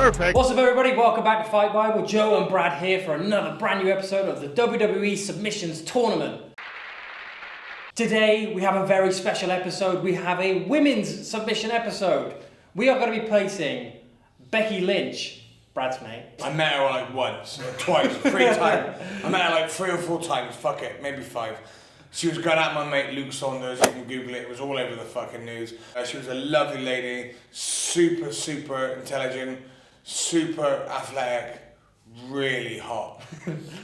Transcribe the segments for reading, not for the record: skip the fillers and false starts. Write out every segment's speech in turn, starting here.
Perfect. What's up, everybody? Welcome back to Fight Bible. Joe and Brad here for another brand new episode of the WWE Submissions Tournament. Today, we have a very special episode. We have a women's submission episode. We are going to be placing Becky Lynch, Brad's mate. I met her like once, twice, 3 times. I met her like 3 or 4 times, fuck it, maybe 5. She was going at my mate Luke Saunders, you can Google it, it was all over the fucking news. She was a lovely lady, super intelligent, super athletic, really hot.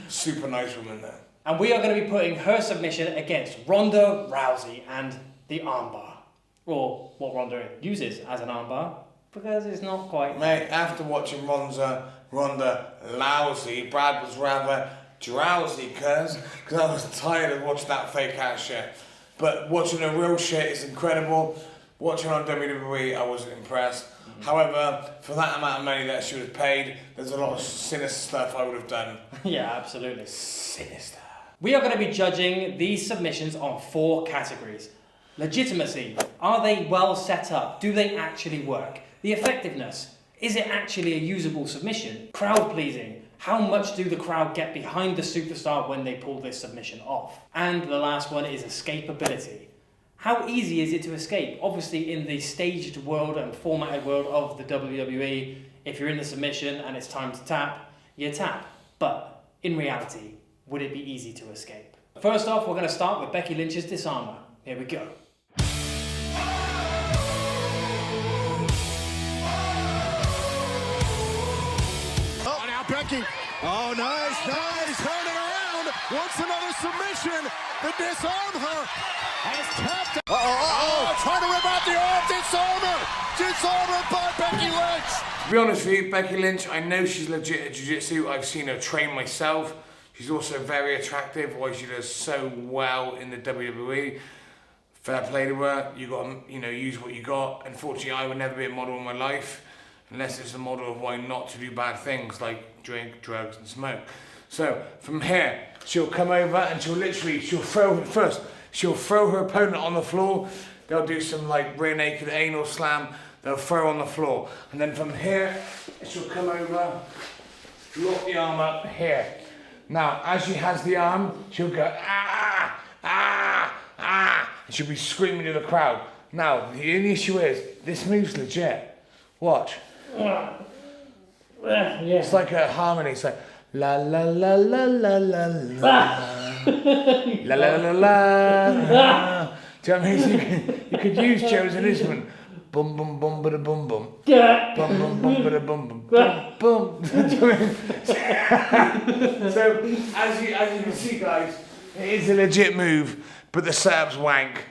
Super nice woman there. And we are going to be putting her submission against Ronda Rousey and the armbar. Or what Ronda uses as an armbar, because it's not quite... Mate, after watching Ronda Rousey, Brad was rather drowsy because I was tired of watching that fake ass shit. But watching the real shit is incredible. Watching on WWE, I wasn't impressed. However, for that amount of money that she was paid, there's a lot of sinister stuff I would have done. Yeah, absolutely. Sinister. We are going to be judging these submissions on 4 categories. Legitimacy. Are they well set up? Do they actually work? The effectiveness. Is it actually a usable submission? Crowd pleasing. How much do the crowd get behind the superstar when they pull this submission off? And the last one is escapability. How easy is it to escape? Obviously, in the staged world and formatted world of the WWE, if you're in the submission and it's time to tap, you tap. But in reality, would it be easy to escape? First off, we're going to start with Becky Lynch's disarmer. Here we go. Oh, now Becky. Oh, nice. Turn it around. Wants another submission. The disarm her. Has tapped. Trying to rip out the arm. Disarmer by Becky Lynch. To be honest with you, Becky Lynch, I know she's legit at jiu-jitsu. I've seen her train myself. She's also very attractive, why she does so well in the WWE. Fair play to her. You got to, use what you got. Unfortunately, I would never be a model in my life unless it's a model of why not to do bad things like drink, drugs, and smoke. So from here, she'll come over and she'll throw her opponent on the floor. They'll do some like rear naked anal slam. They'll throw on the floor, and then from here, she'll come over, lock the arm up here. Now, as she has the arm, she'll go, ah, ah, ah, and she'll be screaming to the crowd. Now, the only issue is, this move's legit. Watch. Yeah. It's like a harmony, it's like, la la la la la la la, la la la la. Do you know what I mean? So you could use Joe as an instrument. Bum bum bum bada bum bum. Bum bum bum bada bum bum. Bum. So as you can see, guys, it is a legit move, but the setup's wank,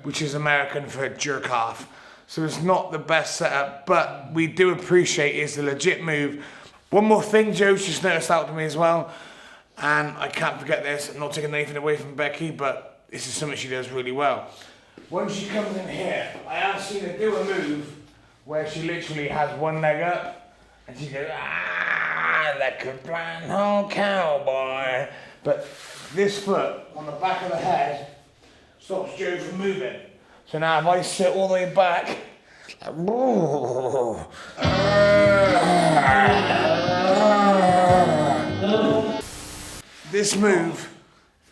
which is American for jerk off. So it's not the best setup, but we do appreciate it's a legit move. One more thing, Joe's just noticed out to me as well, and I can't forget this. I'm not taking anything away from Becky, but this is something she does really well. When she comes in here, I have seen her do a move where she literally has one leg up and she goes, ah, like a blind old cowboy. But this foot on the back of the head stops Joe from moving. So now if I sit all the way back, this move,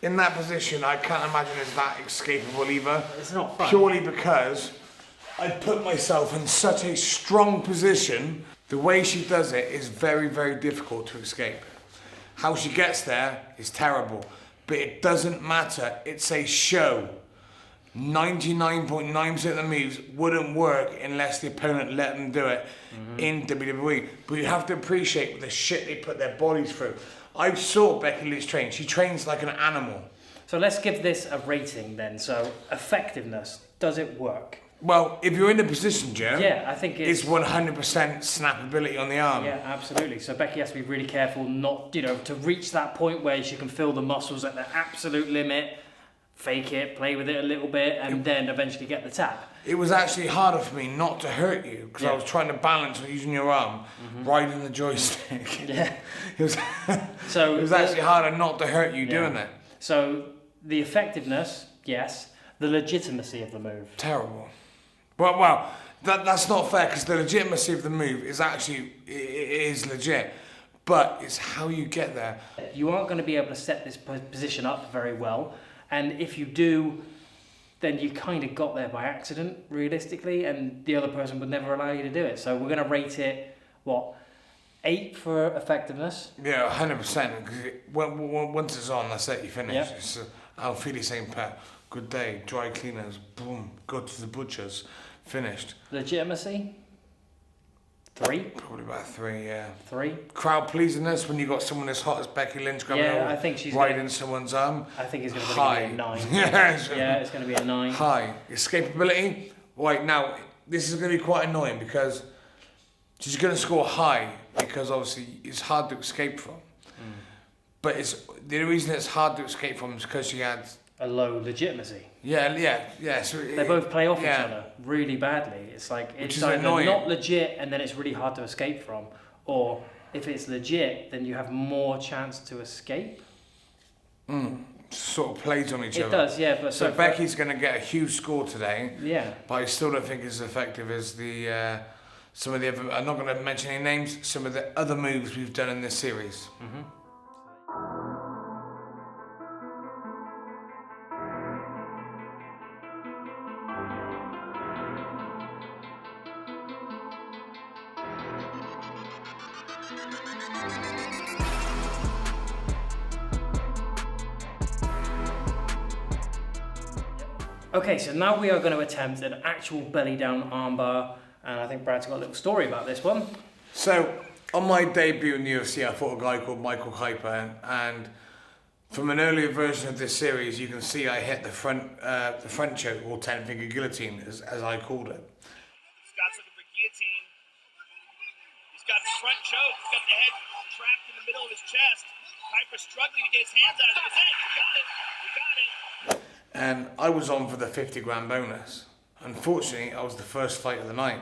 in that position, I can't imagine it's that escapable either. It's not fun. Purely because I put myself in such a strong position. The way she does it is very, very difficult to escape. How she gets there is terrible, but it doesn't matter. It's a show. 99.9% of the moves wouldn't work unless the opponent let them do it in WWE. But you have to appreciate the shit they put their bodies through. I saw Becky Lynch train. She trains like an animal. So let's give this a rating then. So effectiveness, does it work? Well, if you're in the position, Joe, Yeah, I think it's 100% snappability on the arm. Yeah, absolutely. So Becky has to be really careful not, to reach that point where she can feel the muscles at their absolute limit, fake it, play with it a little bit, and then eventually get the tap. It was actually harder for me not to hurt you because I was trying to balance on using your arm, riding the joystick. Yeah. It was actually harder not to hurt you doing that. So the effectiveness, yes. The legitimacy of the move. Terrible. Well, That's not fair, because the legitimacy of the move is actually, it is legit. But it's how you get there. You aren't going to be able to set this position up very well. And if you do, then you kind of got there by accident, realistically, and the other person would never allow you to do it. So we're going to rate it, what, 8 for effectiveness? Yeah, 100%. Because once it's on, that's it, you finish. Yeah. It's I'll feel the same pet. Good day, dry cleaners, boom, go to the butcher's, finished. Legitimacy? 3? Probably about 3, yeah. 3? Crowd pleasingness when you got someone as hot as Becky Lynch coming Yeah, over, I think she's riding someone's arm. I think it's going to be High. a 9. Yeah, it's going to be a 9. High. Escapability. Right, now, this is going to be quite annoying because she's going to score high because obviously it's hard to escape from. But the reason it's hard to escape from is because she had a low legitimacy. Yeah. So they both play off each other really badly. It's like it's either annoying. Not legit, and then it's really hard to escape from, or if it's legit, then you have more chance to escape. Sort of plays on each other. It does, yeah. But so Becky's going to get a huge score today. Yeah. But I still don't think it's as effective as the some of the other. I'm not going to mention any names. Some of the other moves we've done in this series. Okay, so now we are going to attempt an actual belly down armbar, and I think Brad's got a little story about this one. So, on my debut in the UFC, I fought a guy called Michael Kuiper, and from an earlier version of this series, you can see I hit the front choke, or 10-finger guillotine, as I called it. He's got sort of a guillotine. He's got the front choke. He's got the head trapped in the middle of his chest. Kuiper's struggling to get his hands out of his head. We got it. And I was on for the 50 grand bonus. Unfortunately, I was the first fight of the night.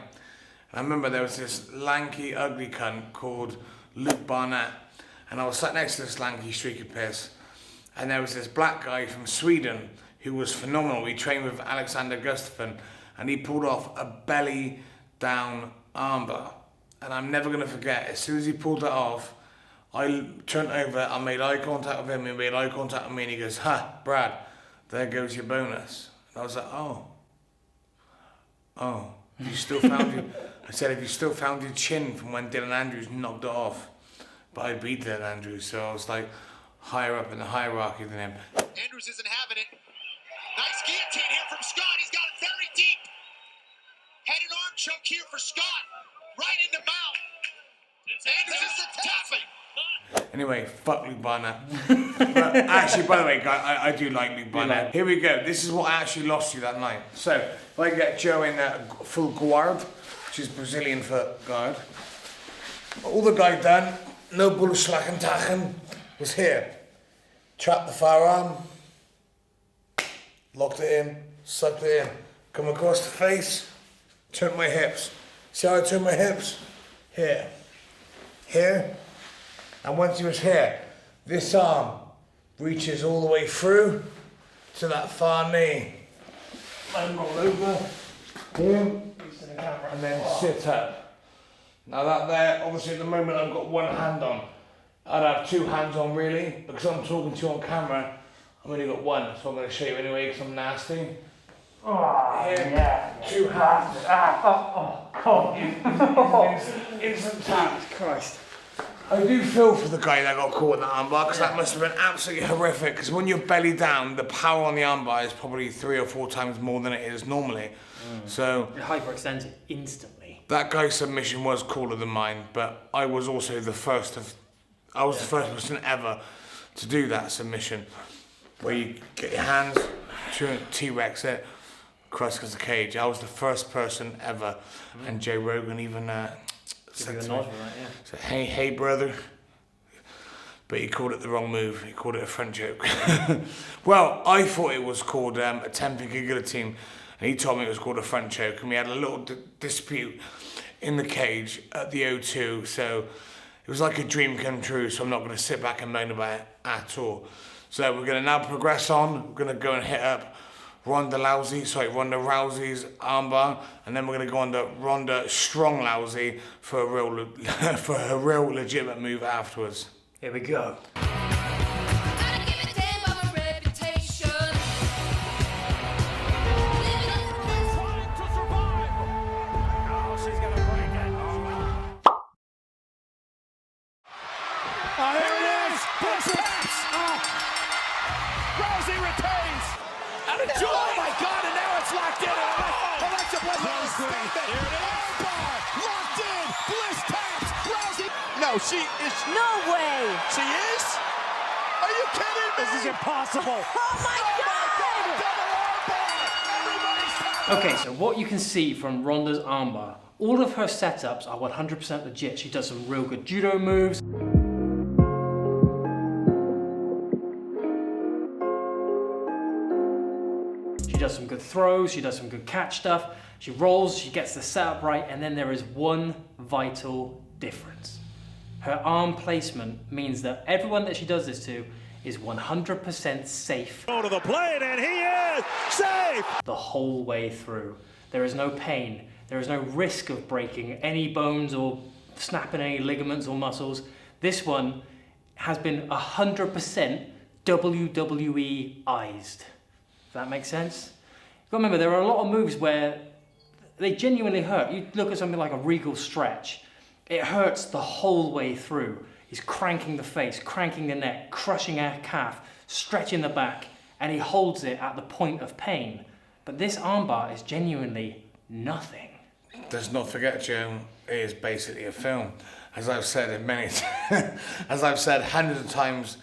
And I remember there was this lanky, ugly cunt called Luke Barnett. And I was sat next to this lanky, streaky piss. And there was this black guy from Sweden who was phenomenal. He trained with Alexander Gustafsson. And he pulled off a belly down armbar. And I'm never going to forget, as soon as he pulled it off, I turned over, I made eye contact with him, he made eye contact with me, and he goes, "Ha, Brad, there goes your bonus." And I was like, oh, you still found your, I said, "Have you still found your chin from when Dylan Andrews knocked it off?" But I beat Dylan Andrews, so I was like higher up in the hierarchy than him. Andrews isn't having it. Nice guillotine here from Scott. He's got it very deep. Head and arm choke here for Scott. Right in the mouth. Andrews is tapping. Anyway, fuck Luke Barnett. But actually, by the way, guy, I do like Luke Barnett. Here we go. This is what actually lost you that night. So, if I get Joe in full guard, which is Brazilian for guard, all the guy done, no bullslachen tachen, was here. Trapped the firearm, locked it in, sucked it in, come across the face, turned my hips. See how I turned my hips? Here. Here. And once he was here, this arm reaches all the way through to that far knee. And roll over, here, and then sit up. Now that there, obviously at the moment I've got one hand on. I'd have two hands on really, because I'm talking to you on camera, I've only got one, so I'm going to show you anyway because I'm nasty. Here, yeah. 2 hands. Instant tap. Christ. I do feel for the guy that got caught in the armbar, because that must have been absolutely horrific, because when you're belly down, the power on the armbar is probably 3 or 4 times more than it is normally. So It hyperextends it instantly. that guy's submission was cooler than mine, but I was also the first the first person ever to do that submission, where you get your hands, T-Rex it, across the cage. I was the first person ever, and Jay Rogan even said to me, said, hey brother, but he called it the wrong move. He called it a front choke. Well, I thought it was called a 10-finger guillotine, and he told me it was called a front choke, and we had a little dispute in the cage at the O2, so it was like a dream come true, so I'm not going to sit back and moan about it at all. So we're going to now progress on. We're going to go and hit up Ronda Rousey's armbar, and then we're going to go on to Ronda Strong Rousey for a real legitimate move afterwards. Here we go. Oh, here it is! Rousey retains! Oh my God, and now it's locked in. Alexa Bliss has a statement. Armbar, locked in. Bliss taps. Rousey. No, she is. No way! She is? Are you kidding me? This is impossible. Oh my God! Double armbar. Everybody's Okay, so what you can see from Ronda's armbar, all of her setups are 100% legit. She does some real good judo moves. She does some good throws, she does some good catch stuff. She rolls, she gets the setup right, and then there is one vital difference. Her arm placement means that everyone that she does this to is 100% safe. Go to the plate, and he is safe! The whole way through. There is no pain. There is no risk of breaking any bones or snapping any ligaments or muscles. This one has been 100% WWE-ized. Does that make sense? You've got to remember, there are a lot of moves where they genuinely hurt. You look at something like a Regal stretch. It hurts the whole way through. He's cranking the face, cranking the neck, crushing a calf, stretching the back, and he holds it at the point of pain. But this armbar is genuinely nothing. Let's not forget, Joe, it is basically a film. As I've said as I've said hundreds of times,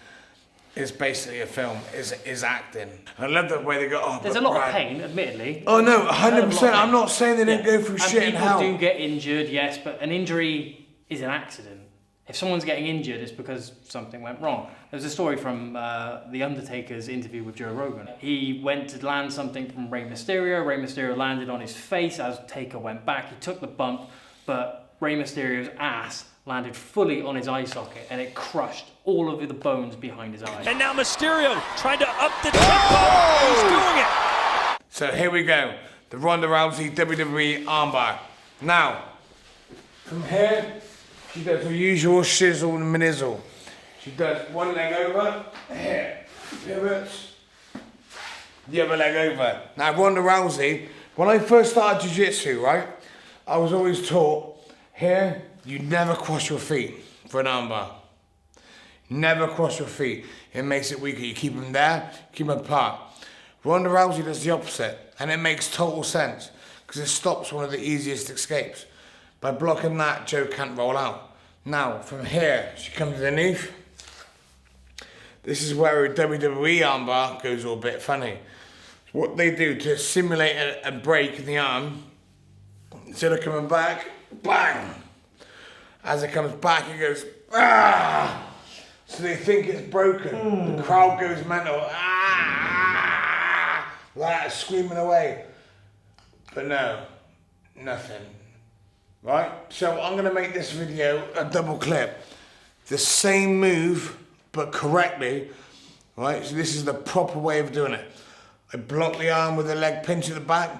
it's basically a film, is acting. I love the way they go, oh, There's a lot of pain, admittedly. Oh no, 100%, I'm not saying they didn't go through shit and hell. People do get injured, yes, but an injury is an accident. If someone's getting injured, it's because something went wrong. There's a story from The Undertaker's interview with Joe Rogan. He went to land something from Rey Mysterio. Rey Mysterio landed on his face as Taker went back. He took the bump, but Rey Mysterio's ass landed fully on his eye socket, and it crushed all of the bones behind his eye. And now Mysterio trying to up the tempo. He's doing it. So here we go. The Ronda Rousey WWE armbar. Now, from here, she does her usual shizzle and manizzle. She does one leg over, here, pivots, the other leg over. Now, Ronda Rousey, when I first started jiu-jitsu, right, I was always taught, here, you never cross your feet for an armbar. Never cross your feet. It makes it weaker. You keep them there, keep them apart. Ronda Rousey does the opposite, and it makes total sense, because it stops one of the easiest escapes. By blocking that, Joe can't roll out. Now, from here, she comes underneath. This is where a WWE armbar goes all a bit funny. What they do to simulate a break in the arm, instead of coming back, bang! As it comes back, it goes, ah! So they think it's broken. The crowd goes mental, ah! Like that, screaming away. But no, nothing. Right? So I'm gonna make this video a double clip. The same move, but correctly. Right? So this is the proper way of doing it. I block the arm with a leg pinch at the back.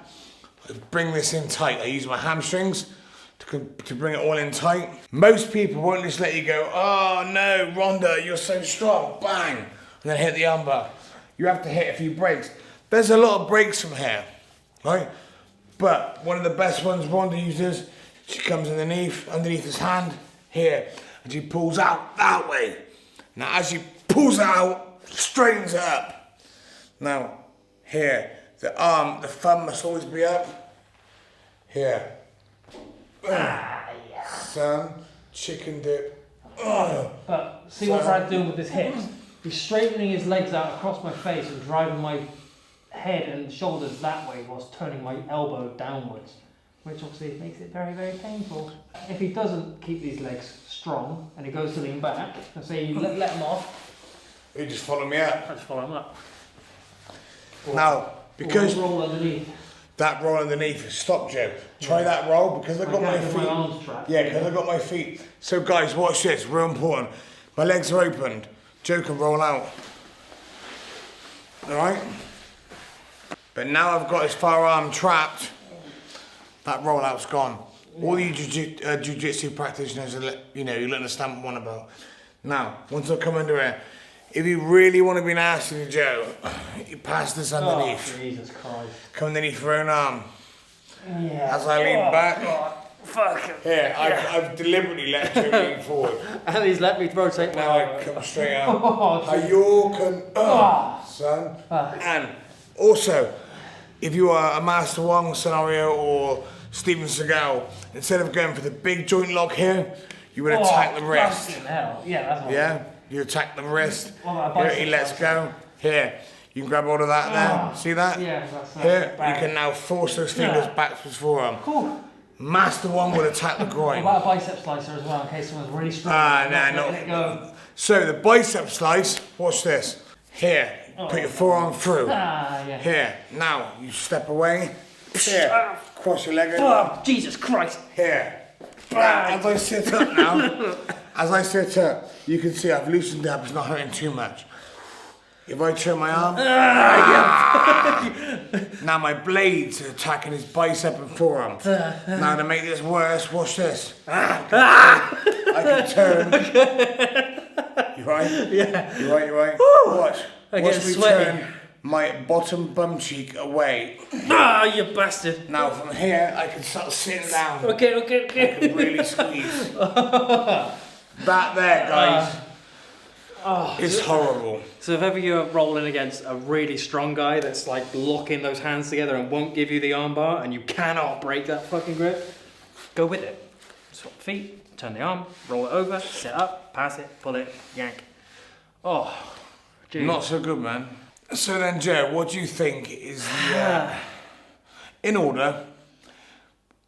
I bring this in tight. I use my hamstrings to bring it all in tight. Most people won't just let you go, oh no, Ronda, you're so strong, bang, and then hit the armbar. You have to hit a few breaks. There's a lot of breaks from here, right? But one of the best ones Ronda uses, she comes underneath his hand, here, and she pulls out that way. Now as she pulls it out, straightens it up. Now, here, the thumb must always be up. Here. Son, chicken dip. But see what Brad's doing with his hips? He's straightening his legs out across my face and driving my head and shoulders that way whilst turning my elbow downwards, which obviously makes it very, very painful. If he doesn't keep these legs strong and he goes to lean back, and say you let him off, You just follow me up. I just follow him up. Now, because roll underneath. that roll underneath is stop, Joe. Try that roll because I've got my feet. My arms trapped. Yeah, because I've got my feet. So guys, watch this, real important. My legs are opened. Joe can roll out. Alright? But now I've got his firearm trapped, that rollout's gone. All you jiu-jitsu practitioners, you'll understand what I'm on about. Now, once I come under here, if you really want to be nasty to Joe, you pass this underneath. Oh, Jesus Christ. Come underneath your own arm. Yeah. As I lean back. God. Fuck. Here, I've deliberately let Joe lean forward. And he's let me rotate Now I come straight out. Oh, Hayouken, son. And also, if you are a Master Wong scenario or Steven Seagal, instead of going for the big joint lock here, you would attack the wrist. Hell. Yeah, that's what Yeah, you attack the wrist. Well, Here, he lets go. Here, you can grab hold of that there. See that? Yeah, that's Here, you can now force those fingers back to his forearm. Cool. Master One would attack the groin. What about a bicep slicer as well, in case someone's really strong? Nah. So the bicep slice, watch this. Here, put your forearm through. Yeah. Here, now you step away. Here, cross your leg. Oh, Jesus Christ. Here. As I sit up now, you can see I've loosened up, it's not hurting too much. If I turn my arm, now my blades are attacking his bicep and forearm. Now to make this worse, watch this. I can turn. You right? Yeah. You right? Watch. I Watch get me sweaty. turn my bottom bum cheek away. Ah, you bastard. Now from here, I can start sitting down. Okay. I can really squeeze. That there, guys. It's horrible. So if ever you're rolling against a really strong guy that's like locking those hands together and won't give you the armbar and you cannot break that fucking grip, go with it. Swap feet, turn the arm, roll it over, sit up, pass it, pull it, yank. Oh, geez. Not so good, man. So then, Joe, what do you think is the... in order,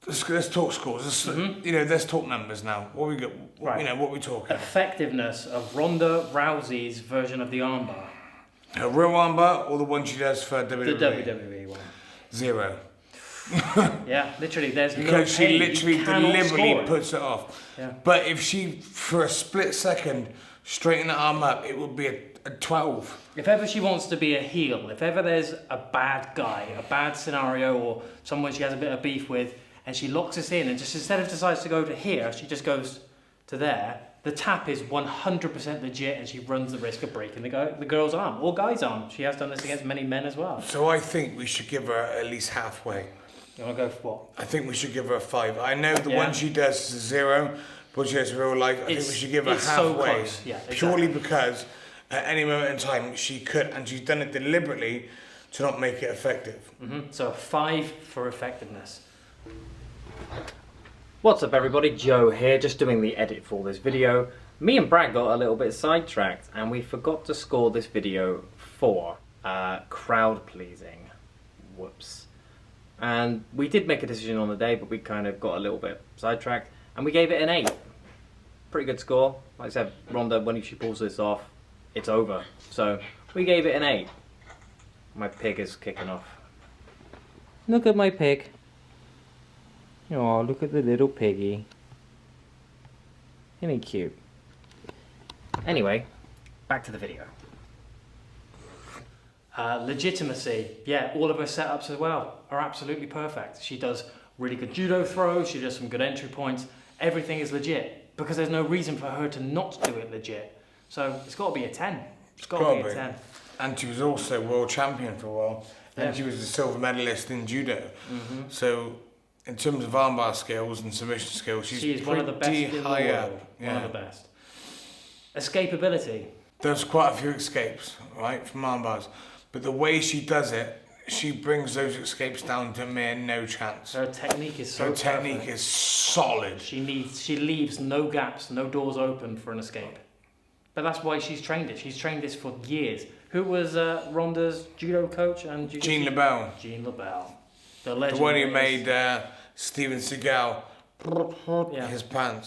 let's talk scores. Let's talk numbers now. What we got? Right. What we talking? Effectiveness of Ronda Rousey's version of the armbar. A real armbar or the one she does for WWE? The WWE one. 0. Yeah, literally, there's no Because she pain. literally You cannot deliberately score it. puts it off. Yeah. But if she, for a split second, straighten the arm up, it would be a 12. If ever she wants to be a heel, if ever there's a bad guy, a bad scenario, or someone she has a bit of beef with, and she locks us in, and just instead of decides to go to here, she just goes to there, the tap is 100% legit, and she runs the risk of breaking the girl's arm, or guy's arm. She has done this against many men as well. So I think we should give her at least halfway. You want to go for what? I think we should give her a 5. I know the one she does is a 0, but she has real life. I think we should give her it's so halfway. close. Yeah, exactly. Purely because at any moment in time she could, and she's done it deliberately to not make it effective. So 5 for effectiveness. What's up everybody, Joe here, just doing the edit for this video. Me and Brad got a little bit sidetracked and we forgot to score this video for crowd pleasing. Whoops. And we did make a decision on the day, but we kind of got a little bit sidetracked and we gave it an 8. Pretty good score. Like I said, Ronda, when she pulls this off, it's over. So we gave it an 8. My pig is kicking off. Look at my pig. Oh, look at the little piggy. Isn't he cute? Anyway, back to the video. Legitimacy. Yeah, all of her setups as well are absolutely perfect. She does really good judo throws, she does some good entry points. Everything is legit because there's no reason for her to not do it legit. So it's got to be a 10. It's got to be a 10. And she was also world champion for a while. And she was a silver medalist in judo. So in terms of armbar skills and submission skills, she's one of the best in the high world. up. Yeah. One of the best. Escapability. There's quite a few escapes, right, from armbars. But the way she does it, she brings those escapes down to mere no chance. Her technique is so Her technique perfect. is solid. She leaves no gaps, no doors open for an escape. But that's why she's trained it. She's trained this for years. Who was Ronda's judo coach and Jean LaBelle. Jean LaBelle. The The one who made Steven Seagal his pants.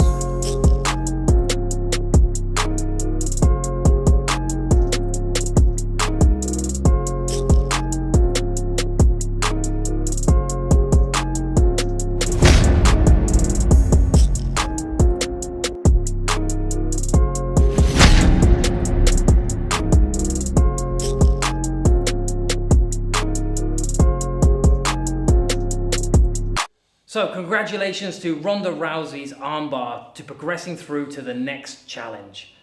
So congratulations to Ronda Rousey's armbar to progressing through to the next challenge.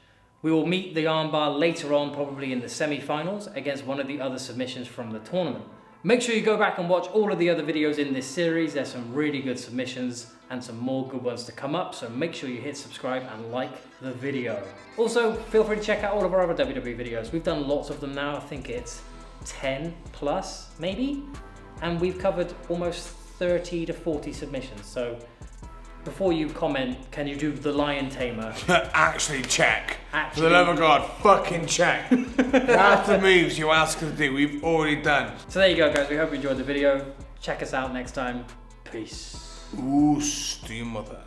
We will meet the armbar later on, probably in the semi-finals, against one of the other submissions from the tournament. Make sure you go back and watch all of the other videos in this series. There's some really good submissions and some more good ones to come up, so make sure you hit subscribe and like the video. Also, feel free to check out all of our other WWE videos. We've done lots of them now. I think it's 10 plus, maybe? And we've covered almost 30 to 40 submissions. So before you comment, can you do the lion tamer? Actually check. For the love of God, fucking check. Half the moves you ask us to do, we've already done. So there you go, guys. We hope you enjoyed the video. Check us out next time. Peace. Ooh, steam mother.